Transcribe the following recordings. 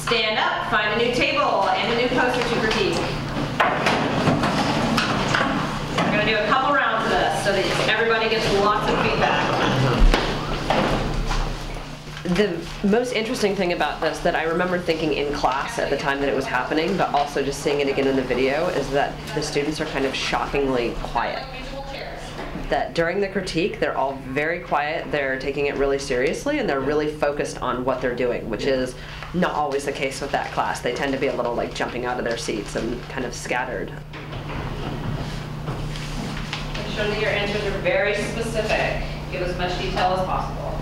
Stand up, find a new table and a new poster to critique. We're going to do a couple rounds of this so that everybody gets lots of feedback. The most interesting thing about this that I remember thinking in class at the time that it was happening, but also just seeing it again in the video, is that the students are kind of shockingly quiet. That during the critique, they're all very quiet, they're taking it really seriously, and they're really focused on what they're doing, which is not always the case with that class. They tend to be a little like jumping out of their seats and kind of scattered. Make sure that your answers are very specific. Give as much detail as possible.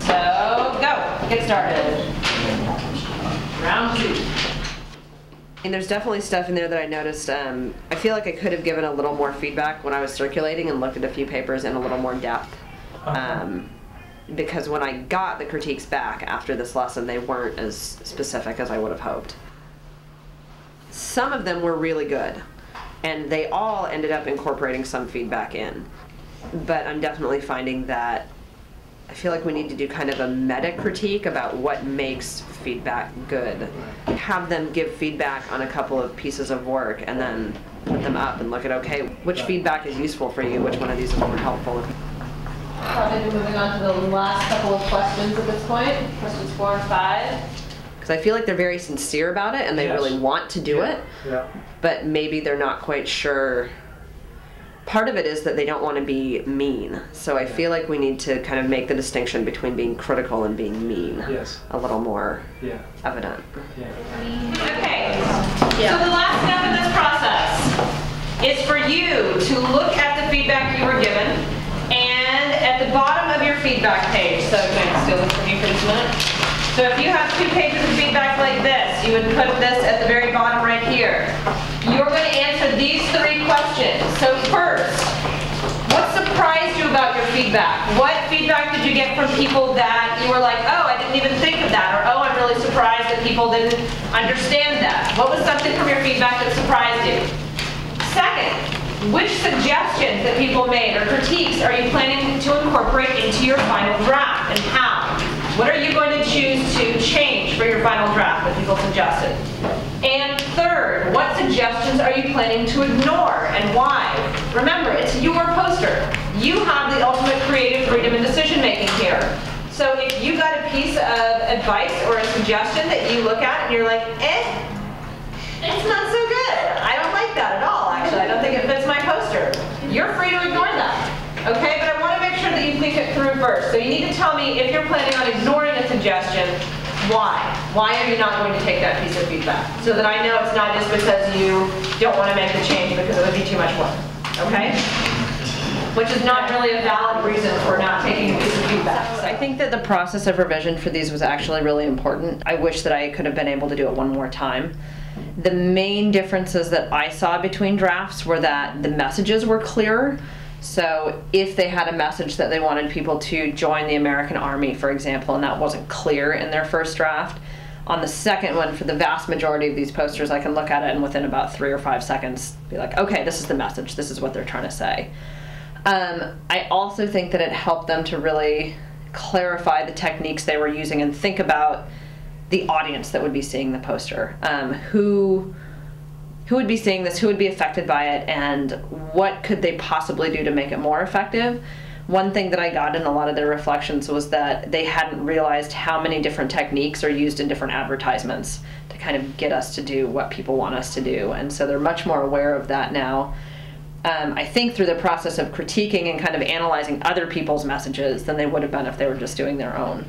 So, go. Get started. Round 2. And there's definitely stuff in there that I noticed. I feel like I could have given a little more feedback when I was circulating and looked at a few papers in a little more depth. Because when I got the critiques back after this lesson, they weren't as specific as I would have hoped. Some of them were really good, and they all ended up incorporating some feedback in. But I'm definitely finding that I feel like we need to do kind of a meta critique about what makes feedback good. Have them give feedback on a couple of pieces of work and then put them up and look at, okay, which feedback is useful for you, which one of these is more helpful. Probably moving on to the last couple of questions at this point, questions 4 and 5. Because I feel like they're very sincere about it and they really want to do it, but maybe they're not quite sure. Part of it is that they don't want to be mean, so I feel like we need to kind of make the distinction between being critical and being mean a little more evident. Okay, so the last step in this process is for you to look at the feedback you were given, and at the bottom of your feedback page, so can I steal this from you for just a minute? So if you have 2 pages of feedback like this, you would put this at the very bottom right here. You're going to answer these 3 questions. So first, what surprised you about your feedback? What feedback did you get from people that you were like, oh, I didn't even think of that, or oh, I'm really surprised that people didn't understand that? What was something from your feedback that surprised you? Second, which suggestions that people made or critiques are you planning to incorporate into your final draft, and how? What are you going to choose to change for your final draft that people suggested? And third, what suggestions are you planning to ignore and why? Remember, it's your poster. You have the ultimate creative freedom and decision making here. So if you got a piece of advice or a suggestion that you look at and you're like, it's not so good. I don't like that at all, actually. I don't think it fits my poster. You're free to ignore that. Okay, but I want to make sure that you think it through first. So you need to tell me if you're planning on ignoring a suggestion, why? Why are you not going to take that piece of feedback? So that I know it's not just because you don't want to make the change because it would be too much work. Okay? Which is not really a valid reason for not taking a piece of feedback. So I think that the process of revision for these was actually really important. I wish that I could have been able to do it one more time. The main differences that I saw between drafts were that the messages were clearer. So if they had a message that they wanted people to join the American Army, for example, and that wasn't clear in their first draft, on the second one, for the vast majority of these posters, I can look at it and within about 3 or 5 seconds be like, okay, this is the message, this is what they're trying to say. I also think that it helped them to really clarify the techniques they were using and think about the audience that would be seeing the poster. Who would be seeing this, who would be affected by it, and what could they possibly do to make it more effective? One thing that I got in a lot of their reflections was that they hadn't realized how many different techniques are used in different advertisements to kind of get us to do what people want us to do, and so they're much more aware of that now. I think through the process of critiquing and kind of analyzing other people's messages than they would have been if they were just doing their own.